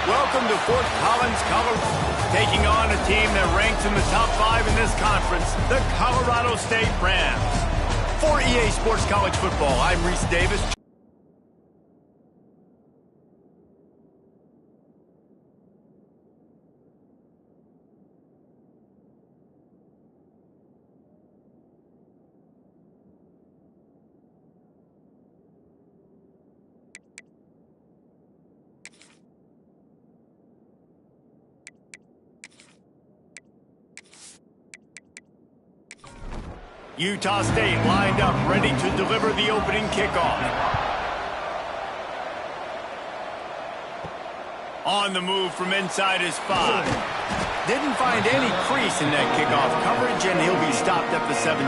Welcome to Fort Collins, Colorado. Taking on a team that ranks in the top 5 in this conference, the Colorado State Rams. For EA Sports College Football, I'm Reese Davis. Utah State lined up, ready to deliver the opening kickoff. On the move from inside his 5. Didn't find any crease in that kickoff coverage, and he'll be stopped at the 17.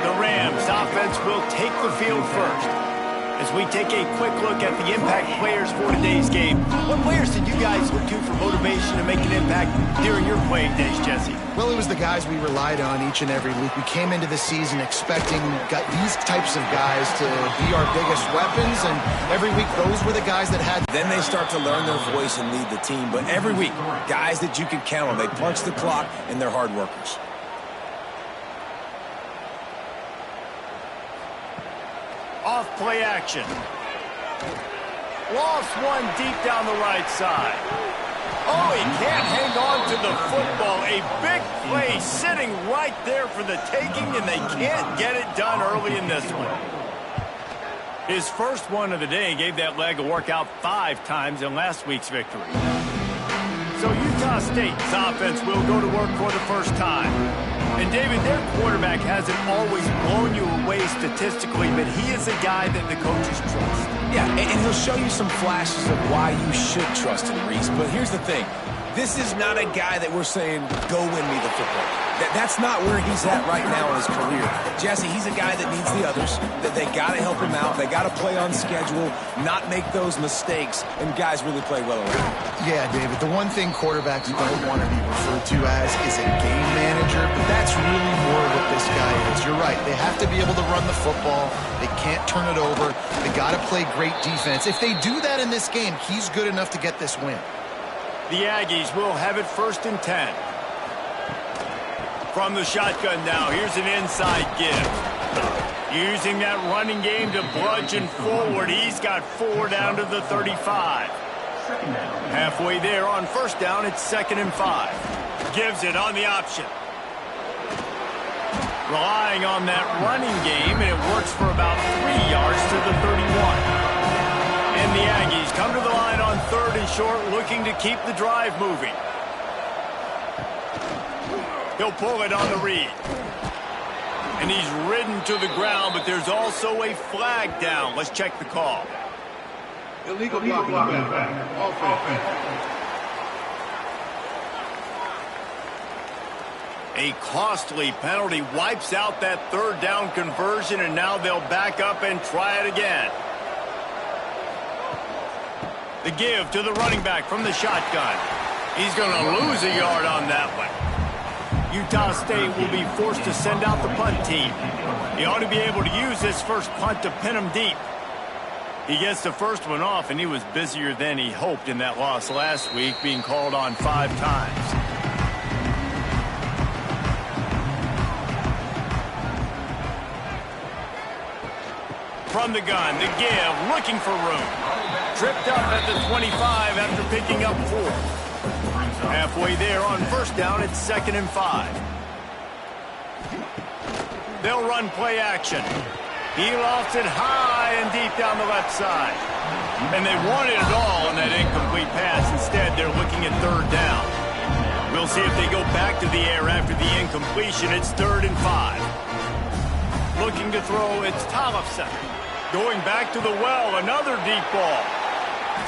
The Rams offense will take the field first. As we take a quick look at the impact players for today's game, what players did you guys look to for motivation to make an impact during your playing days, Jesse? Well, it was the guys we relied on each and every week. We came into the season expecting these types of guys to be our biggest weapons, and every week those were the guys that had. Then they start to learn their voice and lead the team. But every week, guys that you can count on, they punch the clock, and they're hard workers. Off play action. Lost one deep down the right side. Oh, he can't hang on to the football. A big play sitting right there for the taking, and they can't get it done early in this one. His first one of the day gave that leg a workout 5 times in last week's victory. So Utah State's offense will go to work for the first time. And, David, their quarterback hasn't always blown you away statistically, but he is a guy that the coaches trust. Yeah, and he'll show you some flashes of why you should trust him, Reese. But here's the thing. This is not a guy that we're saying, go win me the football. That's not where he's at right now in his career. Jesse, he's a guy that needs the others. That they got to help him out. They got to play on schedule, not make those mistakes, and guys really play well around. Yeah, David, the one thing quarterbacks don't want to be referred to as is a game manager, but that's really more what this guy is. You're right. They have to be able to run the football. They can't turn it over. They got to play great defense. If they do that in this game, he's good enough to get this win. The Aggies will have it 1st and 10. From the shotgun now, here's an inside give. Using that running game to bludgeon forward. He's got 4 down to the 35. Halfway there on 1st down, it's 2nd and 5. Gives it on the option. Relying on that running game, and it works for about 3 yards to the 31. And the Aggies come to the line on 3rd and short, looking to keep the drive moving. He'll pull it on the read. And he's ridden to the ground, but there's also a flag down. Let's check the call. Illegal blocking back. Offense. A costly penalty wipes out that 3rd down conversion, and now they'll back up and try it again. The give to the running back from the shotgun. He's going to lose a yard on that one. Utah State will be forced to send out the punt team. He ought to be able to use this first punt to pin him deep. He gets the first one off, and he was busier than he hoped in that loss last week, being called on 5 times. From the gun, the give, looking for room. Tripped up at the 25 after picking up 4. Halfway there on 1st down, it's 2nd and 5. They'll run play action. He lofts it high and deep down the left side. And they wanted it all on that incomplete pass. Instead, they're looking at 3rd down. We'll see if they go back to the air after the incompletion. It's 3rd and 5. Looking to throw, it's Tcfssl. Going back to the well, another deep ball.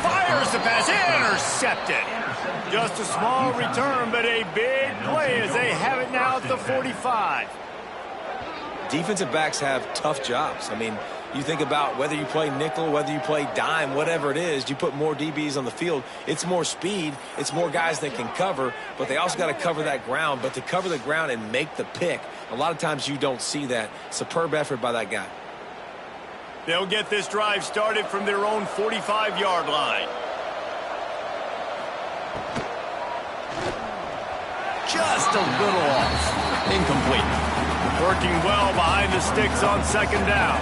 Fires the pass, intercepted. Just a small return, but a big play as they have it now at the 45. Defensive backs have tough jobs. I mean, you think about whether you play nickel, whether you play dime, whatever it is, you put more DBs on the field. It's more speed. It's more guys that can cover, but they also got to cover that ground. But to cover the ground and make the pick, a lot of times you don't see that. Superb effort by that guy. They'll get this drive started from their own 45-yard line. just a little off. Incomplete. Working well behind the sticks on second down.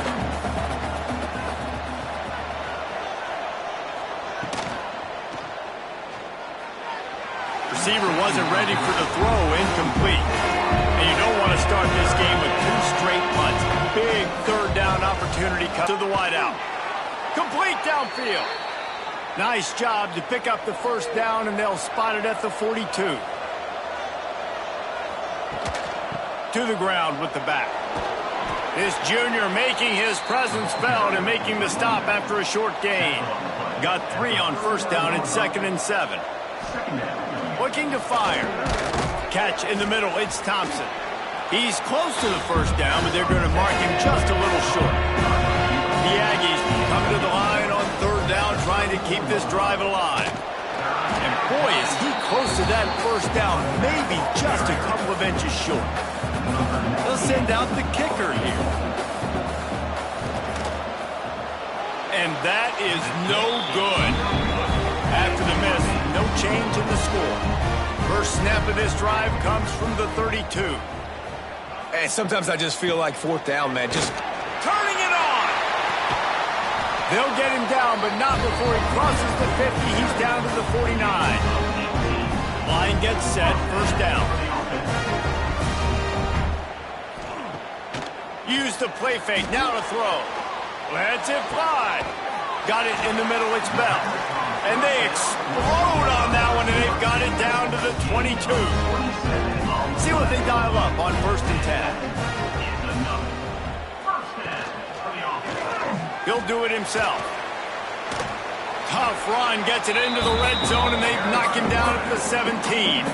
Receiver wasn't ready for the throw. Incomplete. And you don't want to start this game with 2 straight punts. Big third down opportunity to the wideout. Complete downfield. Nice job to pick up the first down, and they'll spot it at the 42. To the ground with the back. This junior making his presence felt and making the stop after a short gain. Got 3 on first down and 2nd and 7. Looking to fire. Catch in the middle, it's Thompson. He's close to the first down, but they're going to mark him just a little short. The Aggies coming to the line on third down, trying to keep this drive alive. And boy, is he close to that first down, maybe just a couple of inches short. They'll send out the kicker here. And that is no good. After the miss, no change in the score. First snap of this drive comes from the 32. Hey, sometimes I just feel like fourth down, man. Just turning it on. They'll get him down, but not before he crosses the 50. He's down to the 49. Line gets set, first down. Use the play fake, now to throw. Lets it fly. Got it in the middle, it's Bell. And they explode on that one, and they've got it down to the 22. See what they dial up on 1st and 10. He'll do it himself. Tough run, gets it into the red zone, and they've knocked him down at the 17.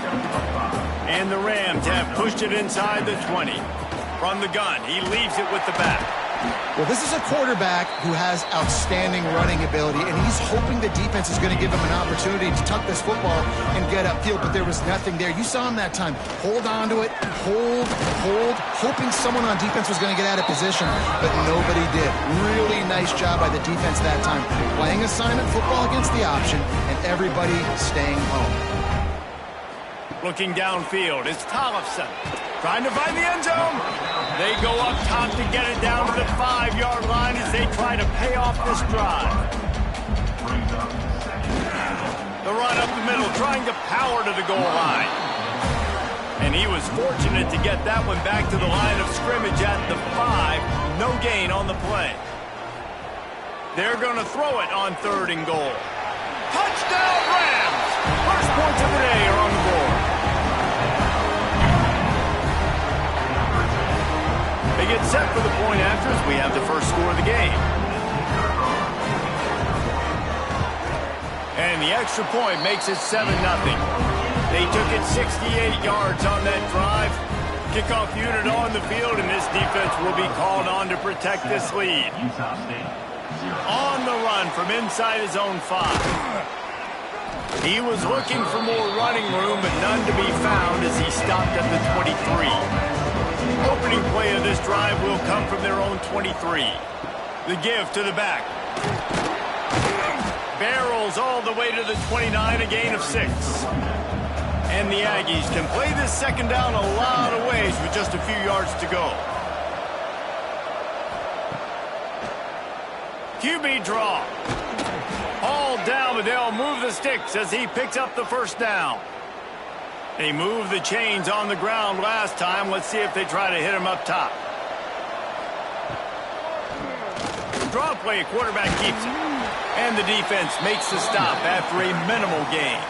And the Rams have pushed it inside the 20. From the gun, he leaves it with the back. Well, this is a quarterback who has outstanding running ability, and he's hoping the defense is going to give him an opportunity to tuck this football and get upfield, but there was nothing there. You saw him that time. Hold on to it, hold, hoping someone on defense was going to get out of position, but nobody did. Really nice job by the defense that time. Playing assignment football against the option, and everybody staying home. Looking downfield, it's Tcfssl trying to find the end zone. They go up top to get it down to the 5-yard line as they try to pay off this drive. The run up the middle, trying to power to the goal line. And he was fortunate to get that one back to the line of scrimmage at the 5. No gain on the play. They're going to throw it on 3rd and goal. Touchdown Rams! First points of the day are on the board. They get set for the point after as we have the first score of the game. And the extra point makes it 7-0. They took it 68 yards on that drive. Kickoff unit on the field, and this defense will be called on to protect this lead. On the run from inside his own 5. He was looking for more running room, but none to be found as he stopped at the 23. Opening play of this drive will come from their own 23. The give to the back. Barrels all the way to the 29, a gain of 6. And the Aggies can play this second down a lot of ways with just a few yards to go. QB draw. All down, but they'll move the sticks as he picks up the first down. They moved the chains on the ground last time. Let's see if they try to hit him up top. Draw play, quarterback keeps it. And the defense makes the stop after a minimal gain.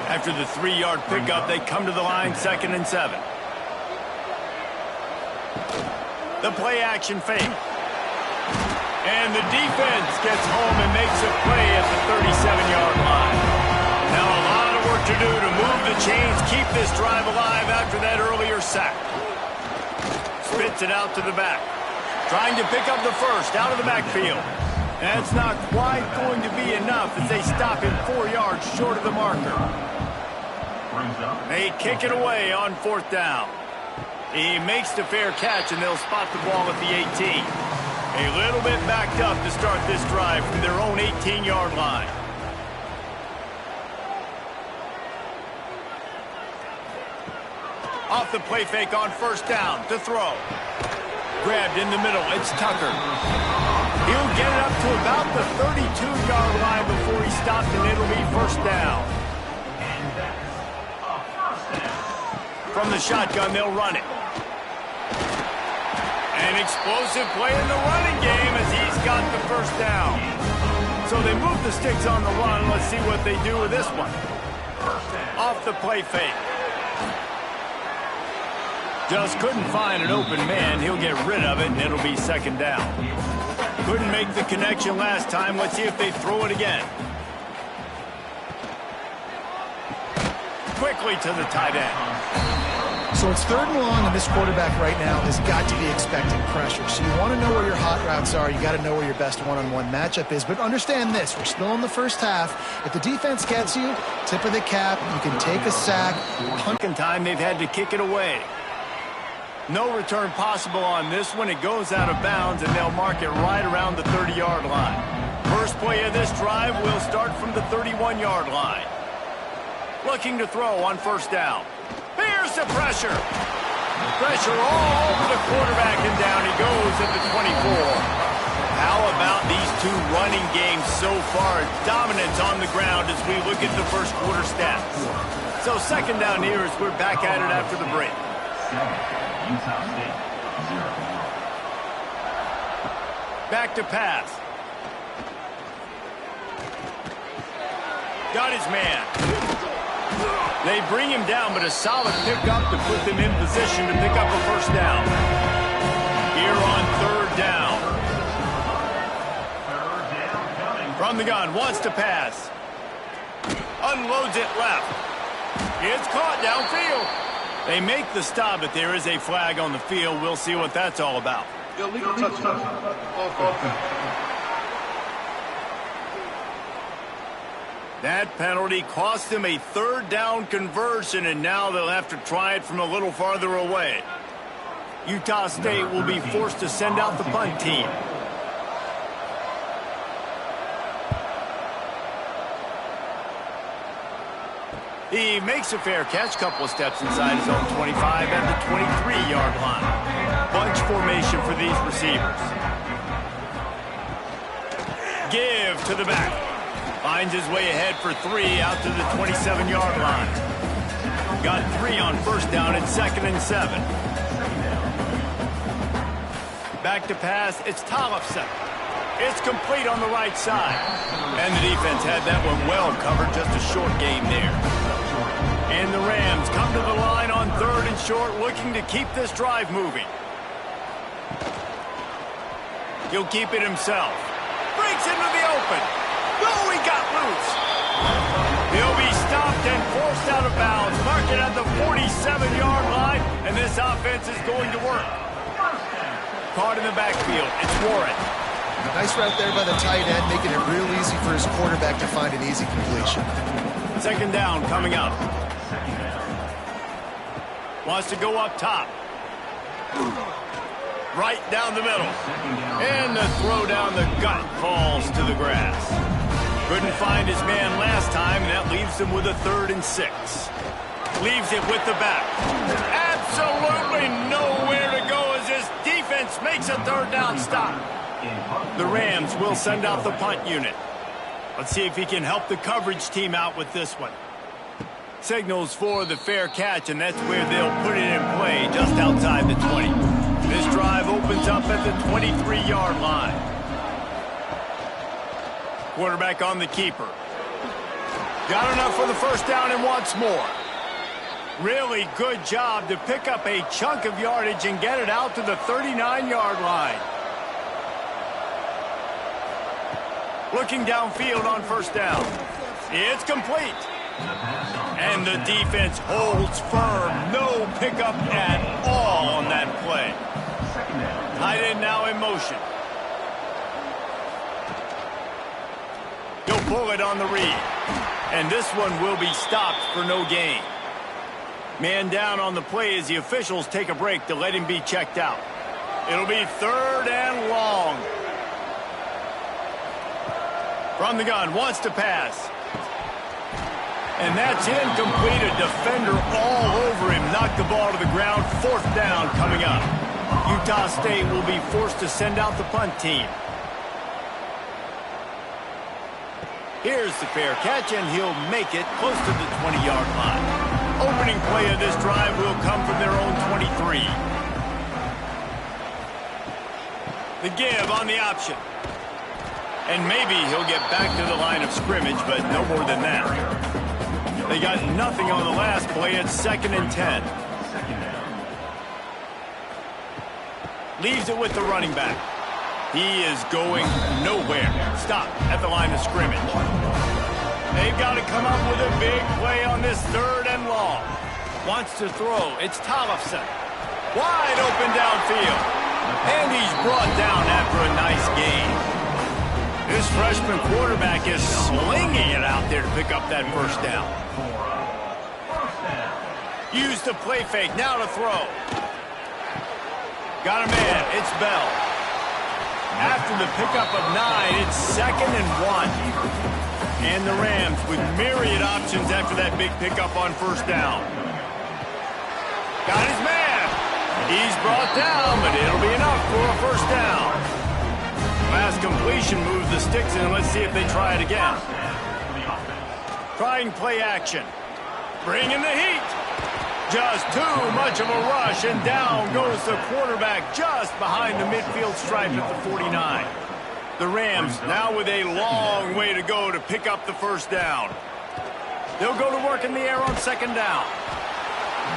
After the 3-yard pickup, they come to the line 2nd and 7. The play action fake. And the defense gets home and makes a play at the 37-yard line. Now a lot of work to do to move the chains, keep this drive alive after that earlier sack. Spits it out to the back. Trying to pick up the first out of the backfield. That's not quite going to be enough as they stop him 4 yards short of the marker. They kick it away on 4th down. He makes the fair catch, and they'll spot the ball at the 18. A little bit backed up to start this drive from their own 18-yard line. Off the play fake on first down to throw. Grabbed in the middle. It's Tucker. He'll get it up to about the 32-yard line before he stopped, and it'll be first down. From the shotgun, they'll run it. An explosive play in the running game as he's got the first down. So they move the sticks on the run. Let's see what they do with this one. Off the play fake. Just couldn't find an open man. He'll get rid of it, and it'll be second down. Couldn't make the connection last time. Let's see if they throw it again. Quickly to the tight end. So it's 3rd and long, and this quarterback right now has got to be expecting pressure. So you want to know where your hot routes are. You got to know where your best one-on-one matchup is. But understand this, we're still in the first half. If the defense gets you, tip of the cap, you can take a sack. Second time they've had to kick it away. No return possible on this one. It goes out of bounds, and they'll mark it right around the 30-yard line. First play of this drive will start from the 31-yard line. Looking to throw on first down. Here's the pressure. Pressure all over the quarterback, and down he goes at the 24. How about these two running games so far? Dominance on the ground as we look at the first quarter stats. So second down here as we're back at it after the break. Back to pass. Got his man. They bring him down, but a solid pickup to put them in position to pick up a first down. Here on third down. From the gun, wants to pass. Unloads it left. It's caught downfield. They make the stop, but there is a flag on the field. We'll see what that's all about. Illegal touchdown. Offense. That penalty cost them a 3rd down conversion, and now they'll have to try it from a little farther away. Utah State will be forced to send out the punt team. He makes a fair catch, couple of steps inside his own 25 at the 23-yard line. Bunch formation for these receivers. Give to the back. Finds his way ahead for 3 out to the 27-yard line. Got 3 on first down at 2nd and 7. Back to pass, it's Tcfssl. It's complete on the right side. And the defense had that one well covered, just a short game there. And the Rams come to the line on 3rd and short, looking to keep this drive moving. He'll keep it himself. Breaks into the open. No, he got loose. He'll be stopped and forced out of bounds. Mark it at the 47-yard line, and this offense is going to work. Caught in the backfield. It's Warren. Nice route there by the tight end, making it real easy for his quarterback to find an easy completion. Second down coming up. Wants to go up top. Right down the middle. And the throw down the gut falls to the grass. Couldn't find his man last time, and that leaves him with a 3rd and 6. Leaves it with the back. Absolutely nowhere to go as this defense makes a 3rd down stop. The Rams will send out the punt unit. Let's see if he can help the coverage team out with this one. Signals for the fair catch, and that's where they'll put it in play, just outside the 20. This drive opens up at the 23-yard line. Quarterback on the keeper. Got enough for the first down and wants more. Really good job to pick up a chunk of yardage and get it out to the 39-yard line. Looking downfield on first down. It's complete. And the defense holds firm. No pickup at all on that play. Tight end now in motion. He'll pull it on the read. And this one will be stopped for no gain. Man down on the play as the officials take a break to let him be checked out. It'll be 3rd and long. From the gun, wants to pass. And that's incomplete. A defender all over him. Knocked the ball to the ground. 4th down coming up. Utah State will be forced to send out the punt team. Here's the fair catch, and he'll make it close to the 20-yard line. Opening play of this drive will come from their own 23. The give on the option. And maybe he'll get back to the line of scrimmage, but no more than that. They got nothing on the last play. It's 2nd and 10. Leaves it with the running back. He is going nowhere. Stop at the line of scrimmage. They've got to come up with a big play on this 3rd and long. Wants to throw. It's Tcfssl. Wide open downfield. And he's brought down after a nice gain. This freshman quarterback is slinging it out there to pick up that 1st down. Use the play fake. Now to throw. Got a man. It's Bell. After the pickup of 9, it's 2nd and 1. And the Rams with myriad options after that big pickup on 1st down. Got his man. He's brought down, but it'll be enough for a 1st down. Last completion moves the sticks in. Let's see if they try it again. Trying play action. Bringing the heat. Just too much of a rush, and down goes the quarterback just behind the midfield stripe at the 49. The Rams now with a long way to go to pick up the 1st down. They'll go to work in the air on 2nd down.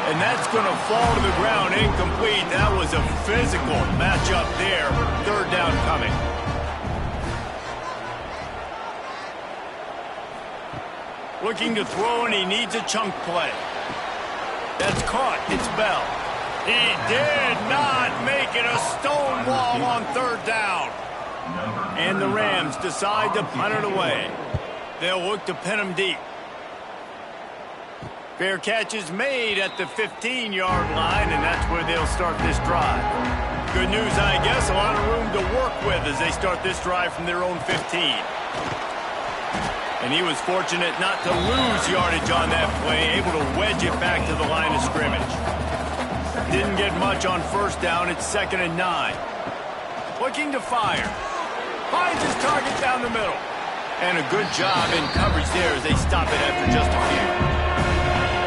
And that's going to fall to the ground incomplete. That was a physical matchup there. 3rd down coming. Looking to throw, and he needs a chunk play. That's caught. It's Bell. He did not make it. A stonewall on 3rd down. And the Rams decide to punt it away. They'll look to pin him deep. Fair catch is made at the 15-yard line, and that's where they'll start this drive. Good news, I guess. A lot of room to work with as they start this drive from their own 15. And he was fortunate not to lose yardage on that play, able to wedge it back to the line of scrimmage. Didn't get much on 1st down. It's 2nd and 9. Looking to fire. Finds his target down the middle. And a good job in coverage there as they stop it after just a few.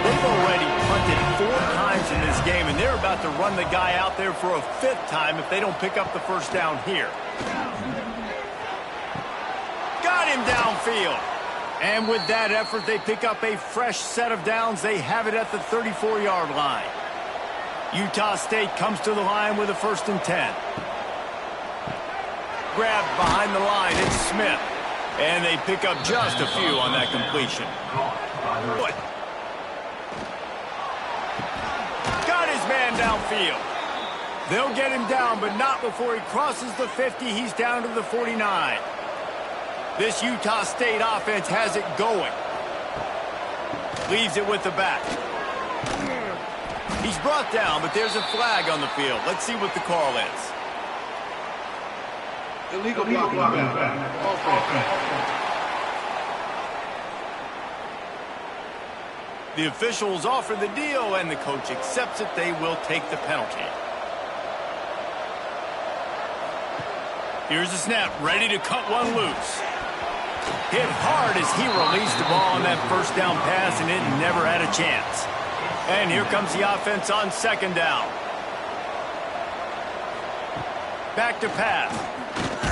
They've already punted 4 times in this game, and they're about to run the guy out there for a 5th time if they don't pick up the 1st down here. Got him downfield. And with that effort, they pick up a fresh set of downs. They have it at the 34-yard line. Utah State comes to the line with a 1st and 10. Grabbed behind the line, it's Smith. And they pick up just a few on that completion. Got his man downfield. They'll get him down, but not before he crosses the 50. He's down to the 49. This Utah State offense has it going. Leaves it with the back. He's brought down, but there's a flag on the field. Let's see what the call is. Illegal blocking. The officials offer the deal, and the coach accepts it. They will take the penalty. Here's the snap, ready to cut one loose. Hit hard as he released the ball on that 1st down pass, and it never had a chance. And here comes the offense on 2nd down. Back to pass.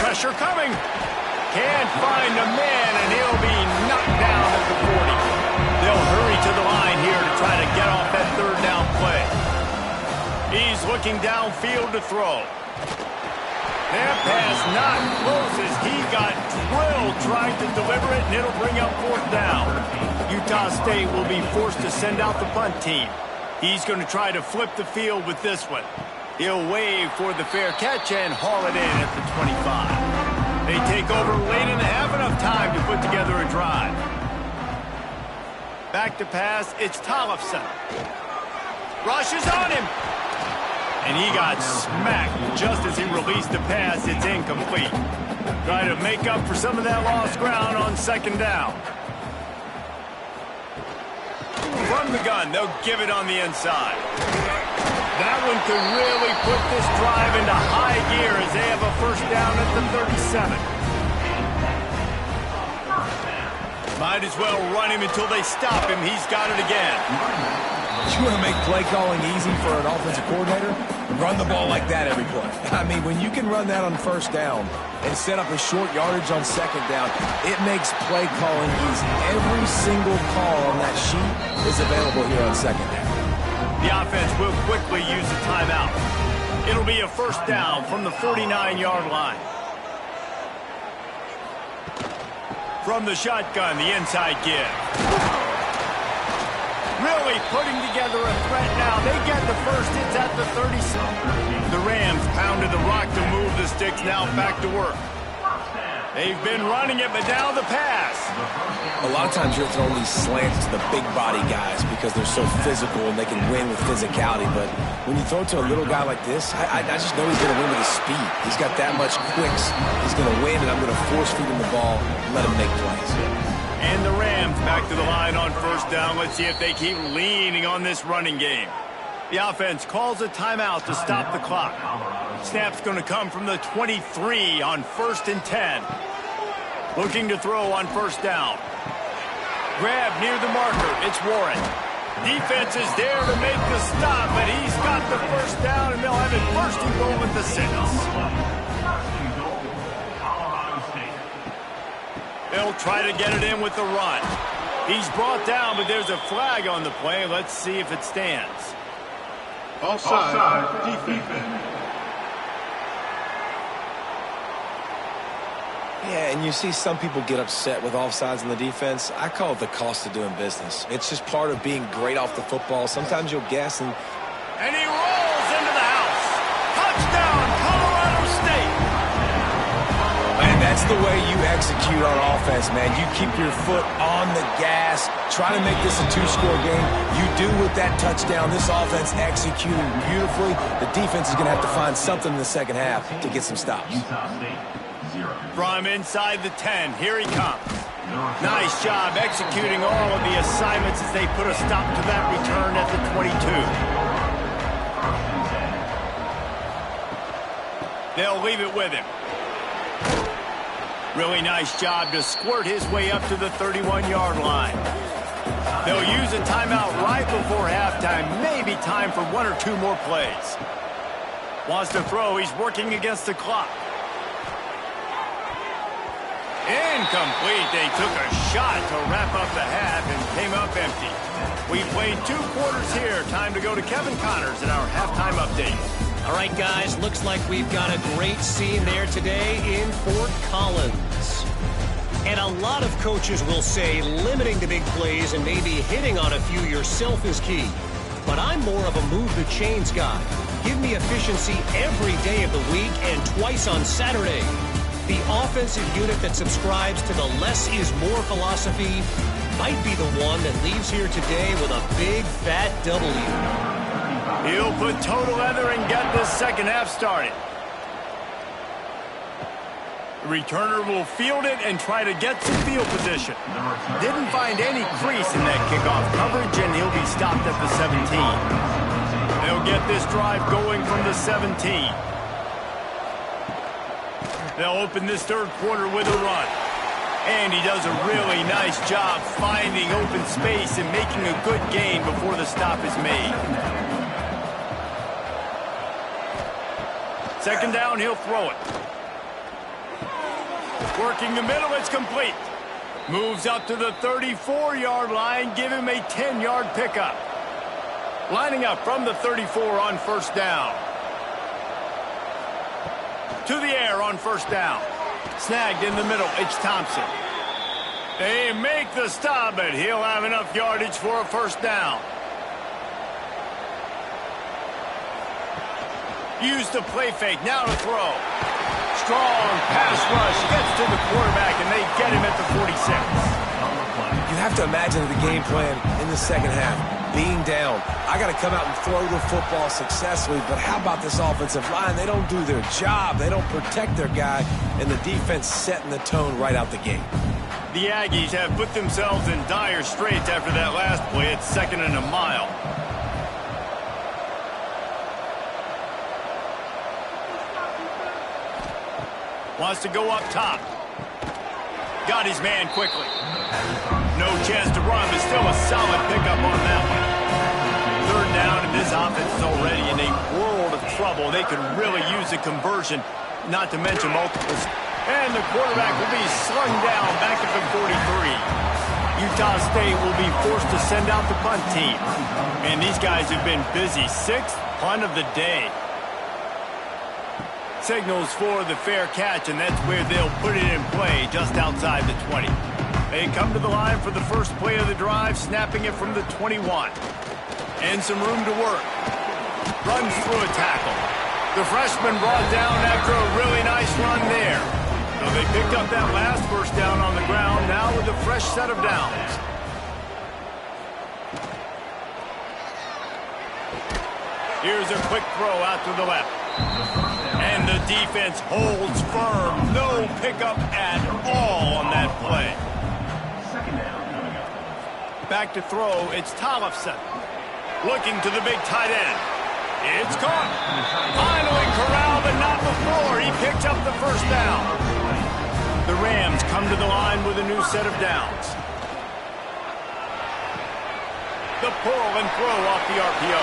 Pressure coming. Can't find a man, and he'll be knocked down at the 40. They'll hurry to the line here to try to get off that 3rd down play. He's looking downfield to throw. That pass not close as he got drilled trying to deliver it, and it'll bring up 4th down. Utah State will be forced to send out the punt team. He's going to try to flip the field with this one. He'll wave for the fair catch and haul it in at the 25. They take over late in the half, enough time to put together a drive. Back to pass, it's Tcfssl. Rushes on him. And he got smacked just as he released the pass. It's incomplete. Try to make up for some of that lost ground on 2nd down. From the gun, they'll give it on the inside. That one could really put this drive into high gear as they have a first down at the 37. Might as well run him until they stop him. He's got it again. You want to make play calling easy for an offensive coordinator? Run the ball like that every play. I mean, when you can run that on first down and set up a short yardage on second down, it makes play calling easy. Every single call on that sheet is available here on second down. The offense will quickly use a timeout. It'll be a first down from the 49-yard line. From the shotgun, the inside give. Really putting together a threat now. They get the first. It's at the 30. The Rams pounded the rock to move the sticks. Now back to work. They've been running it, but now the pass. A lot of times you're throwing these slants to the big body guys because they're so physical and they can win with physicality. But when you throw it to a little guy like this, I just know he's going to win with his speed. He's got that much quicks. He's going to win, and I'm going to force feed him the ball and let him make plays. And the Rams back to the line on first down. Let's see if they keep leaning on this running game. The offense calls a timeout to stop the clock. Snap's going to come from the 23 on 1st and 10. Looking to throw on first down. Grab near the marker. It's Warren. Defense is there to make the stop, but he's got the first down, and they'll have it first and goal at the 6. They'll try to get it in with the run. He's brought down, but there's a flag on the play. Let's see if it stands. Offside, defense. Yeah, and you see some people get upset with offsides in the defense. I call it the cost of doing business. It's just part of being great off the football. Sometimes you'll guess and he rolls into the house. Touchdown, Colorado State. And that's the way you execute on offense, man. You keep your foot on the gas, try to make this a 2-score game. You do with that touchdown. This offense executed beautifully. The defense is going to have to find something in the second half to get some stops. From inside the 10, here he comes. Nice job executing all of the assignments as they put a stop to that return at the 22. They'll leave it with him. Really nice job to squirt his way up to the 31-yard line. They'll use a timeout right before halftime. Maybe time for 1 or 2 more plays. Wants to throw. He's working against the clock. Incomplete. They took a shot to wrap up the half and came up empty. We played 2 quarters here. Time to go to Kevin Connors in our halftime update. All right, guys, looks like we've got a great scene there today in Fort Collins. And a lot of coaches will say limiting the big plays and maybe hitting on a few yourself is key. But I'm more of a move the chains guy. Give me efficiency every day of the week and twice on Saturday. The offensive unit that subscribes to the less is more philosophy might be the one that leaves here today with a big fat W. He'll put total leather and get this second half started. The returner will field it and try to get some field position. Didn't find any crease in that kickoff coverage, and he'll be stopped at the 17. They'll get this drive going from the 17. They'll open this third quarter with a run. And he does a really nice job finding open space and making a good gain before the stop is made. Second down, he'll throw it. Working the middle, it's complete. Moves up to the 34-yard line, give him a 10-yard pickup. Lining up from the 34 on first down. To the air on first down. Snagged in the middle, it's Thompson. They make the stop, but he'll have enough yardage for a first down. Use the play fake, now to throw. Strong pass rush, gets to the quarterback, and they get him at the 46. You have to imagine the game plan in the second half. Being down, I got to come out and throw the football successfully, but how about this offensive line? They don't do their job. They don't protect their guy, and the defense setting the tone right out the gate. The Aggies have put themselves in dire straits after that last play. It's 2nd and a mile. Wants to go up top. Got his man quickly. No chance to run, but still a solid pickup on that one. 3rd down, and this offense is already in a world of trouble. They could really use a conversion, not to mention multiples. And the quarterback will be slung down back at the 43. Utah State will be forced to send out the punt team. And these guys have been busy. 6th punt of the day. Signals for the fair catch, and that's where they'll put it in play, just outside the 20. They come to the line for the first play of the drive, snapping it from the 21. And some room to work. Runs through a tackle. The freshman brought down after a really nice run there. So they picked up that last first down on the ground, now with a fresh set of downs. Here's a quick throw out to the left. And the defense holds firm. No pickup at all on that play. Back to throw, it's Tcfssl. Looking to the big tight end. It's caught. Finally corralled, but not before. He picked up the first down. The Rams come to the line with a new set of downs. The pull and throw off the RPO.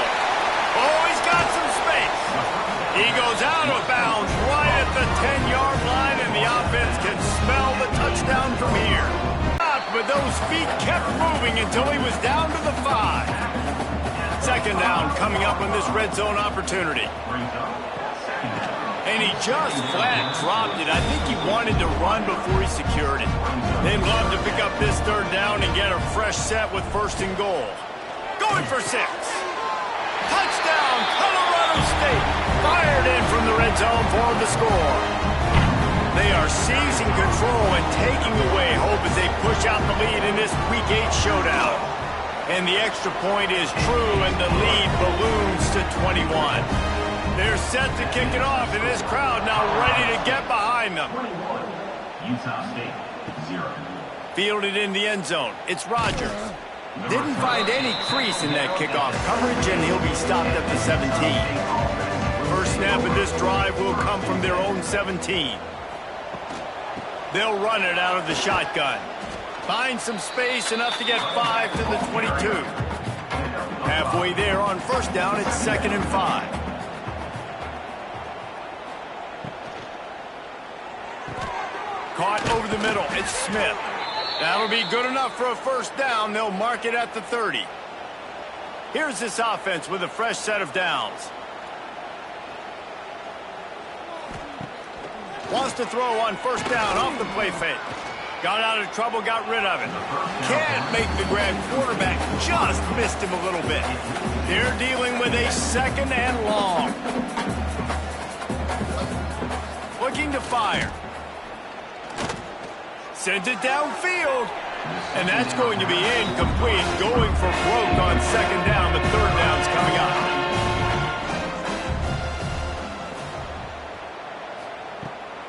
Oh, he's got some space. He goes out of bounds right at the 10-yard line, and the offense can smell the touchdown from here. But those feet kept moving until he was down to the 5. 2nd down coming up on this red zone opportunity. And he just flat dropped it. I think he wanted to run before he secured it. They'd love to pick up this 3rd down and get a fresh set with 1st and goal. Going for 6. Touchdown, Colorado State. Fired in from the red zone for the score. They are seizing control and taking away hope as they push out the lead in this Week 8 showdown. And the extra point is true, and the lead balloons to 21. They're set to kick it off, and this crowd now ready to get behind them. Utah State, 0. Fielded in the end zone. It's Rogers. Didn't find any crease in that kickoff coverage, and he'll be stopped at the 17. First snap of this drive will come from their own 17. They'll run it out of the shotgun. Find some space, enough to get 5 to the 22. Halfway there on 1st down, it's 2nd and 5. Caught over the middle, it's Smith. That'll be good enough for a 1st down. They'll mark it at the 30. Here's this offense with a fresh set of downs. Wants to throw on 1st down off the play fake. Got out of trouble, got rid of it. Can't make the grab. Quarterback just missed him a little bit. They're dealing with a 2nd and long. Looking to fire. Sends it downfield. And that's going to be incomplete. Going for broke on 2nd down. The 3rd down's coming up.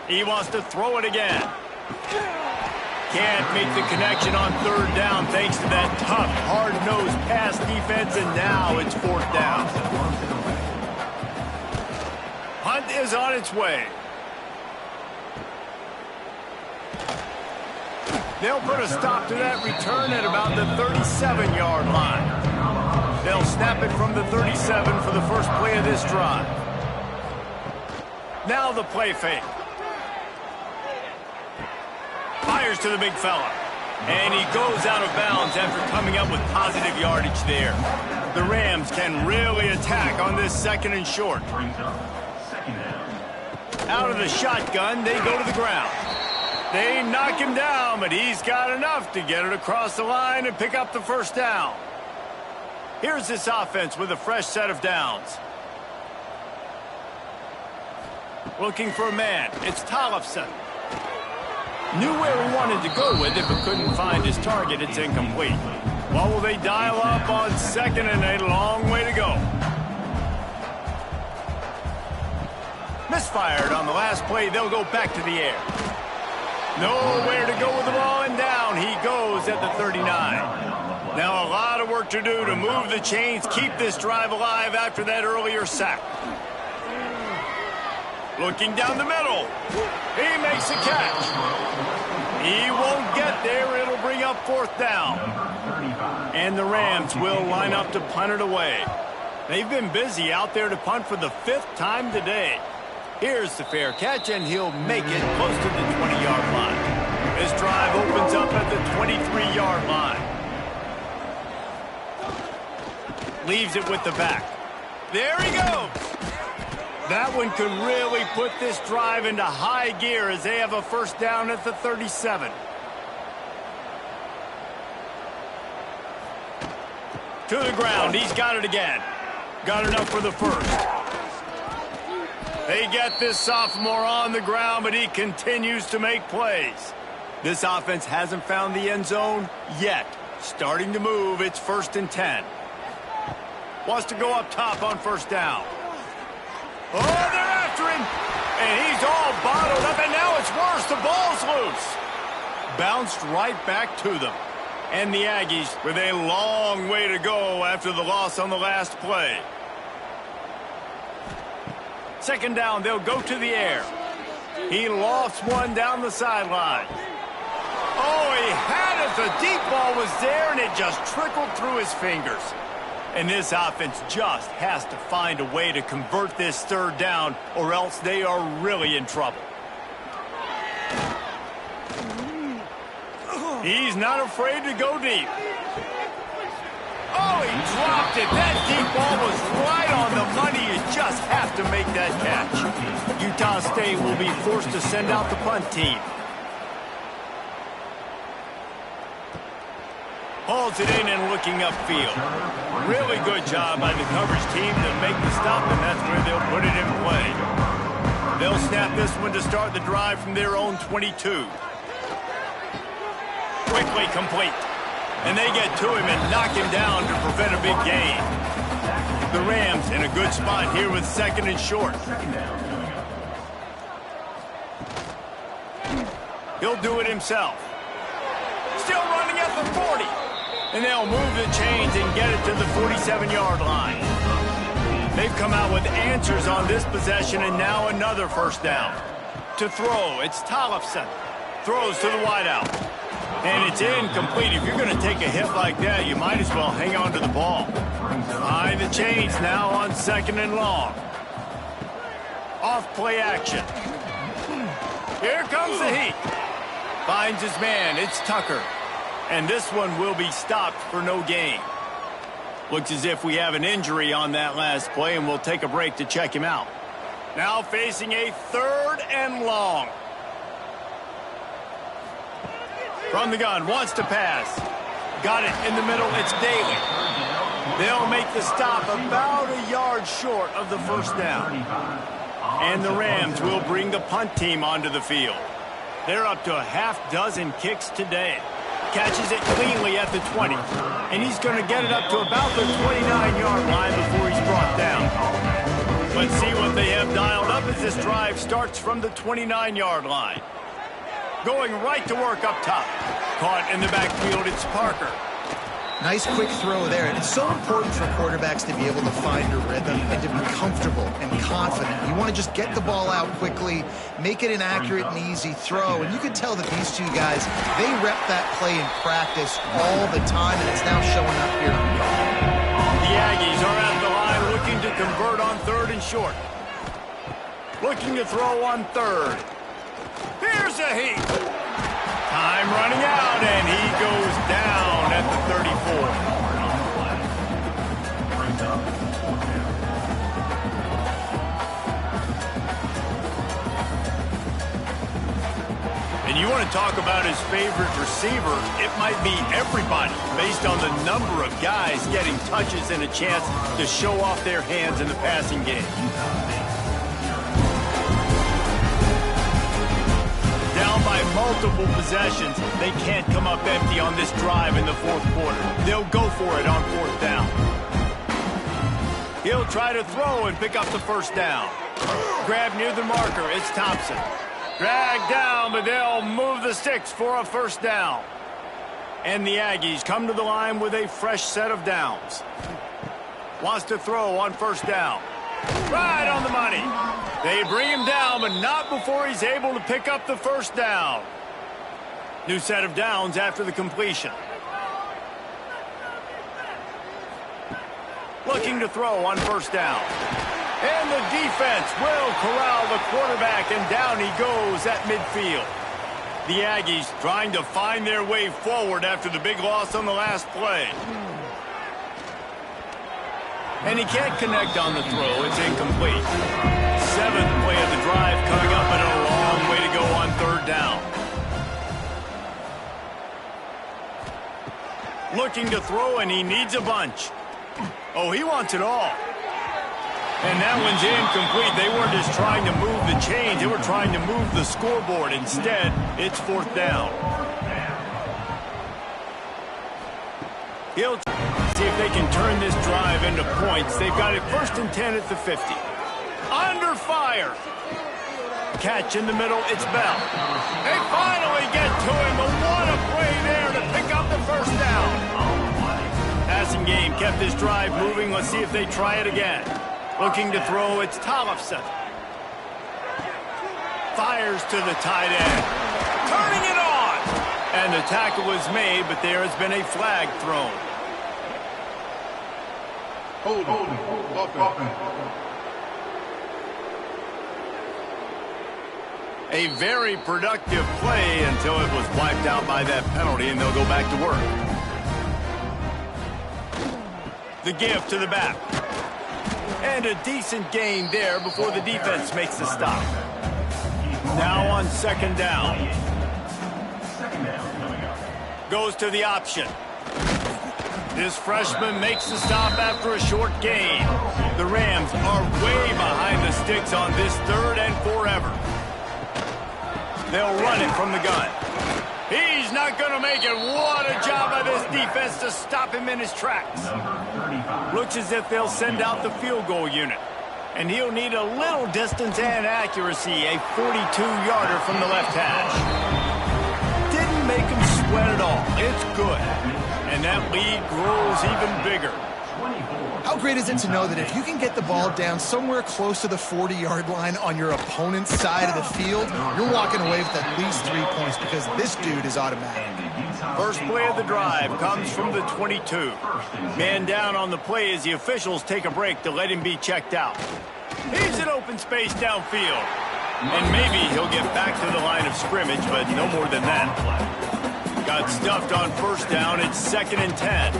He wants to throw it again. Can't make the connection on 3rd down thanks to that tough, hard-nosed pass defense, and now it's 4th down. Hunt is on its way. They'll put a stop to that return at about the 37-yard line. They'll snap it from the 37 for the first play of this drive. Now the play fake. Fires to the big fella. And he goes out of bounds after coming up with positive yardage there. The Rams can really attack on this 2nd and short. Out of the shotgun, they go to the ground. They knock him down, but he's got enough to get it across the line and pick up the 1st down. Here's this offense with a fresh set of downs. Looking for a man. It's Tcfssl. Knew where he wanted to go with it, but couldn't find his target. It's incomplete. What will they dial up on 2nd and a long way to go? Misfired on the last play. They'll go back to the air. Nowhere to go with the ball, and down Rams at the 39. Now a lot of work to do to move the chains, keep this drive alive after that earlier sack. Looking down the middle. He makes a catch. He won't get there. It'll bring up 4th down. And the Rams will line up to punt it away. They've been busy out there to punt for the 5th time today. Here's the fair catch, and he'll make it close to the 20-yard line. This drive opens up at the 23-yard line. Leaves it with the back. There he goes. That one could really put this drive into high gear as they have a 1st down at the 37. To the ground. He's got it again. Got enough for the 1st. They get this sophomore on the ground, but he continues to make plays. This offense hasn't found the end zone yet. Starting to move. It's 1st and 10. Wants to go up top on 1st down. Oh, they're after him. And he's all bottled up, and now it's worse. The ball's loose. Bounced right back to them. And the Aggies with a long way to go after the loss on the last play. 2nd down, they'll go to the air. He lofts one down the sideline. Oh, he had it. The deep ball was there, and it just trickled through his fingers. And this offense just has to find a way to convert this 3rd down, or else they are really in trouble. He's not afraid to go deep. Oh, he dropped it. That deep ball was right on the money. You just have to make that catch. Utah State will be forced to send out the punt team. Hauls it in and looking upfield. Really good job by the coverage team to make the stop, and that's where they'll put it in play. They'll snap this one to start the drive from their own 22. Quickly complete. And they get to him and knock him down to prevent a big gain. The Rams in a good spot here with 2nd and short. He'll do it himself. Still running at the 40. And they'll move the chains and get it to the 47-yard line. They've come out with answers on this possession, and now another 1st down. To throw, it's Tcfssl. Throws to the wideout. And it's incomplete. If you're going to take a hit like that, you might as well hang on to the ball. Behind the chains now on 2nd and long. Off play action. Here comes the heat. Finds his man. It's Tucker. And this one will be stopped for no gain. Looks as if we have an injury on that last play, and we'll take a break to check him out. Now facing a 3rd and long. From the gun, wants to pass. Got it in the middle, it's Daly. They'll make the stop about a yard short of the 1st down. And the Rams will bring the punt team onto the field. They're up to a half-dozen kicks today. Catches it cleanly at the 20. And he's going to get it up to about the 29-yard line before he's brought down. Let's see what they have dialed up as this drive starts from the 29-yard line. Going right to work up top. Caught in the backfield, it's Parker. Nice quick throw there. And it's so important for quarterbacks to be able to find a rhythm and to be comfortable and confident. You want to just get the ball out quickly, make it an accurate and easy throw. And you can tell that these two guys, they rep that play in practice all the time, and it's now showing up here. The Aggies are at the line looking to convert on 3rd and short. Looking to throw on 3rd. Here's a heat. Time running out, and he goes down at the 34. And you want to talk about his favorite receiver, it might be everybody based on the number of guys getting touches and a chance to show off their hands in the passing game. Down by multiple possessions, they can't come up empty on this drive in the 4th quarter. They'll go for it on 4th down. He'll try to throw and pick up the 1st down. Grab near the marker, it's Thompson. Dragged down, but they'll move the sticks for a 1st down. And the Aggies come to the line with a fresh set of downs. Wants to throw on first down. Right on the money. They bring him down, but not before he's able to pick up the first down. New set of downs after the completion. Looking to throw on first down. And the defense will corral the quarterback, and down he goes at midfield. The Aggies trying to find their way forward after the big loss on the last play. And he can't connect on the throw. It's incomplete. Seventh play of the drive coming up, and a long way to go on third down. Looking to throw, and he needs a bunch. Oh, he wants it all. And that one's incomplete. They weren't just trying to move the chains. They were trying to move the scoreboard. Instead, it's fourth down. He'll see if they can turn this drive into points. They've got it 1st and 10 at the 50. Under fire. Catch in the middle. It's Bell. They finally get to him. But what a play there to pick up the first down. Passing game kept this drive moving. Let's see if they try it again. Looking to throw, it's Tcfssl. Fires to the tight end. Turning it on! And the tackle is made, but there has been a flag thrown. A very productive play until it was wiped out by that penalty, and they'll go back to work. The give to the back. And a decent gain there before the defense makes the stop. Now on second down. Goes to the option. This freshman makes the stop after a short gain. The Rams are way behind the sticks on this 3rd and forever. They'll run it from the gun. He's not going to make it. What a job by this defense to stop him in his tracks. Looks as if they'll send out the field goal unit. And he'll need a little distance and accuracy, a 42-yarder from the left hash. Didn't make him sweat at all. It's good. And that lead grows even bigger. How great is it to know that if you can get the ball down somewhere close to the 40-yard line on your opponent's side of the field, you're walking away with at least 3 points because this dude is automatic. First play of the drive comes from the 22. Man down on the play as the officials take a break to let him be checked out. Here's an open space downfield. And maybe he'll get back to the line of scrimmage, but no more than that. Got stuffed on first down. It's 2nd and 10.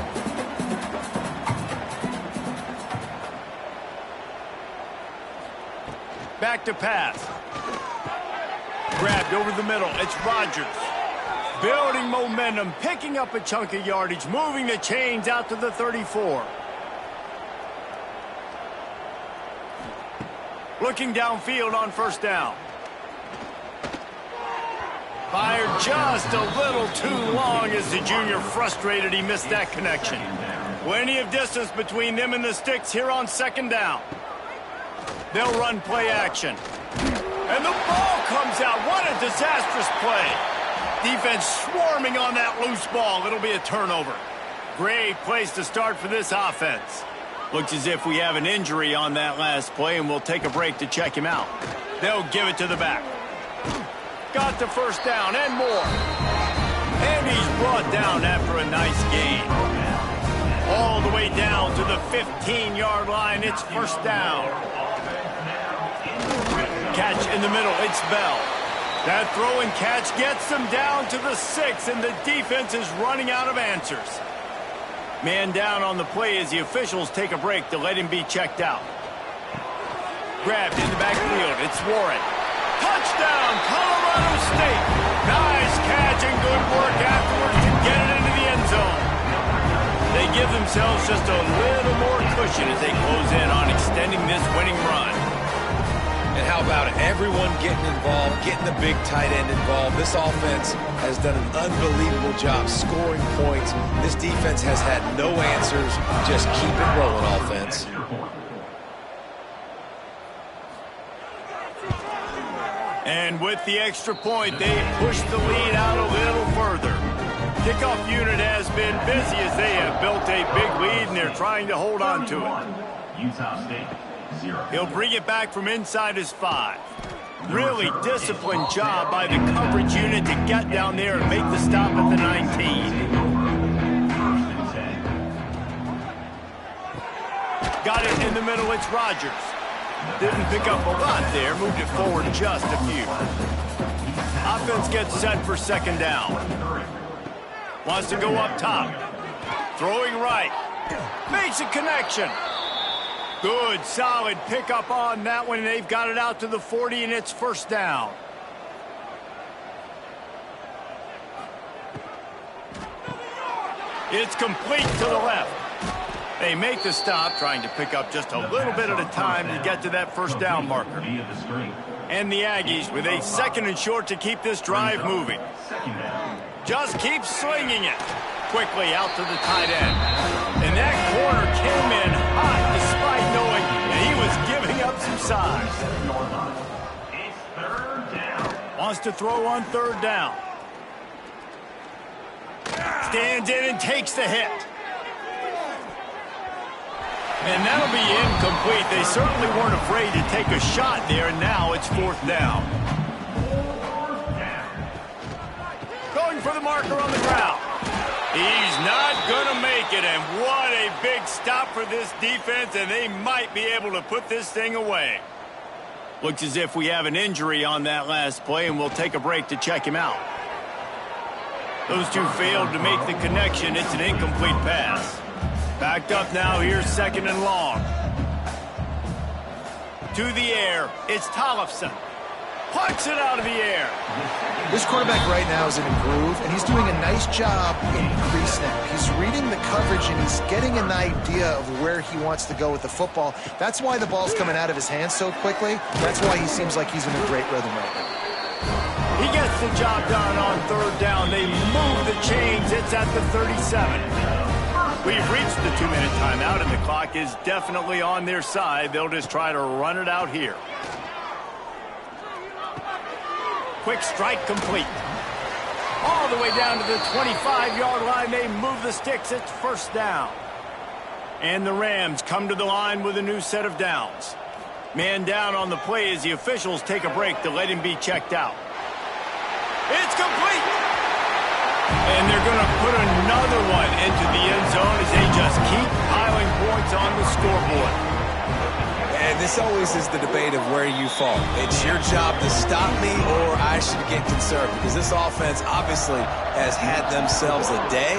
Back to pass. Grabbed over the middle. It's Rodgers. Building momentum, picking up a chunk of yardage, moving the chains out to the 34. Looking downfield on first down. Fired just a little too long as the junior frustrated he missed that connection. Plenty of distance between them and the sticks here on second down. They'll run play action. And the ball comes out. What a disastrous play. Defense swarming on that loose ball. It'll be a turnover. Great place to start for this offense. Looks as if we have an injury on that last play, and we'll take a break to check him out. They'll give it to the back. Got the first down and more. And he's brought down after a nice gain. All the way down to the 15-yard line. It's first down. Catch in the middle. It's Bell. That throw and catch gets them down to the 6, and the defense is running out of answers. Man down on the play as the officials take a break to let him be checked out. Grabbed in the backfield. It's Warren. Touchdown, Colorado State. Nice catch and good work afterwards to get it into the end zone. They give themselves just a little more cushion as they close in on extending this winning run. And how about it? Everyone getting involved, getting the big tight end involved. This offense has done an unbelievable job scoring points. This defense has had no answers. Just keep it rolling, offense. And with the extra point, they push the lead out a little further. Kickoff unit has been busy as they have built a big lead, and they're trying to hold on to it. Utah State, 0. He'll bring it back from inside his 5. Really disciplined job by the coverage unit to get down there and make the stop at the 19. Got it in the middle, it's Rogers. Didn't pick up a lot there, moved it forward just a few. Offense gets set for second down. Wants to go up top. Throwing right. Makes a connection. Good, solid pickup on that one. They've got it out to the 40, and it's first down. It's complete to the left. They make the stop, trying to pick up just a little bit at a time to get to that first down marker. And the Aggies with a second and short to keep this drive moving. Just keep slinging it. Quickly out to the tight end. And that corner came in hot despite knowing that he was giving up some size. It's third down. Wants to throw on third down. Stands in and takes the hit. And that'll be incomplete. They certainly weren't afraid to take a shot there, and now it's fourth down. Going for the marker on the ground. He's not going to make it, and what a big stop for this defense, and they might be able to put this thing away. Looks as if we have an injury on that last play, and we'll take a break to check him out. Those two failed to make the connection. It's an incomplete pass. Backed up now, here's second and long. To the air, it's Tcfssl. Puts it out of the air. This quarterback right now is in a groove, and he's doing a nice job in pre-snap. He's reading the coverage, and he's getting an idea of where he wants to go with the football. That's why the ball's coming out of his hands so quickly. That's why he seems like he's in a great rhythm right now. He gets the job done on third down. They move the chains. It's at the 37. We've reached the 2-minute timeout, and the clock is definitely on their side. They'll just try to run it out here. Quick strike complete. All the way down to the 25-yard line. They move the sticks. It's first down. And the Rams come to the line with a new set of downs. Man down on the play as the officials take a break to let him be checked out. It's complete. And they're going to put another one into the end zone as they just keep piling points on the scoreboard. And this always is the debate of where you fall. It's your job to stop me, or I should get concerned, because this offense obviously has had themselves a day,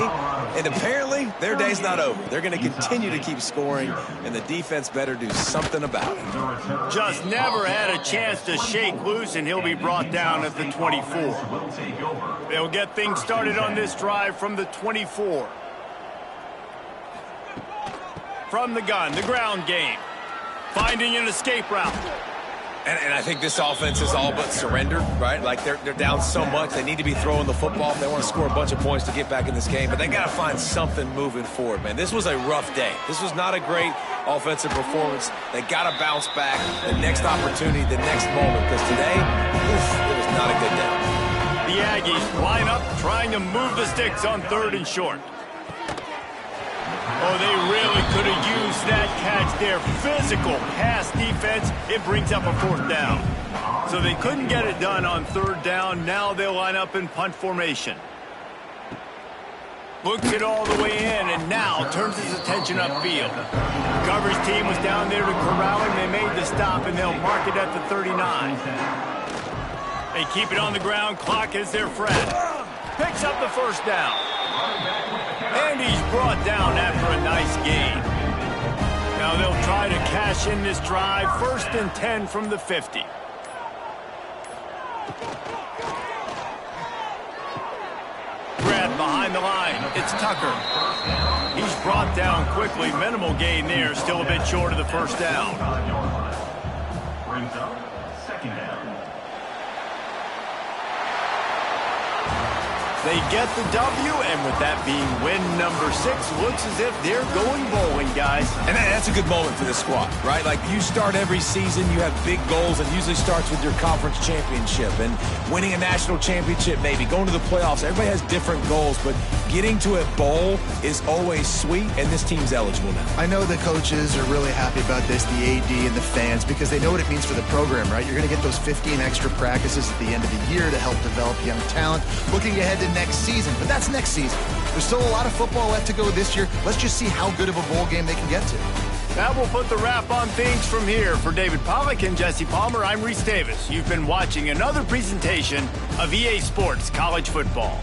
and apparently their day's not over. They're going to continue to keep scoring, and the defense better do something about it. Just never had a chance to shake loose, and he'll be brought down at the 24. They'll get things started on this drive from the 24. From the gun, the ground game. Finding an escape route. And I think this offense is all but surrendered, right? Like they're down so much, they need to be throwing the football if they want to score a bunch of points to get back in this game. But they got to find something moving forward, man. This was a rough day. This was not a great offensive performance. They got to bounce back the next opportunity, the next moment, because today, it was not a good day. The Aggies line up, trying to move the sticks on third and short. Oh, they really could have used that catch there. Physical pass defense. It brings up a fourth down. So they couldn't get it done on third down. Now they'll line up in punt formation. Looks it all the way in, and now turns his attention upfield. The coverage team was down there to corral him. They made the stop, and they'll mark it at the 39. They keep it on the ground. Clock is their friend. Picks up the first down. And he's brought down after a nice gain. Now they'll try to cash in this drive. First and 10 from the 50. Grab behind the line. It's Tucker. He's brought down quickly. Minimal gain there. Still a bit short of the first down. Brings up second down. They get the W, and with that being win number 6, looks as if they're going bowling, guys. And that's a good moment for this squad, right? Like, you start every season, you have big goals, and usually starts with your conference championship and winning a national championship, maybe going to the playoffs. Everybody has different goals, but getting to a bowl is always sweet, and this team's eligible now. I know the coaches are really happy about this, the AD and the fans, because they know what it means for the program, right? You're going to get those 15 extra practices at the end of the year to help develop young talent, looking ahead to next season. But that's next season. There's still a lot of football left to go this year. Let's just see how good of a bowl game they can get to. That will put the wrap on things from here. For David Pollack and Jesse Palmer, I'm Reese Davis. You've been watching another presentation of EA Sports College Football.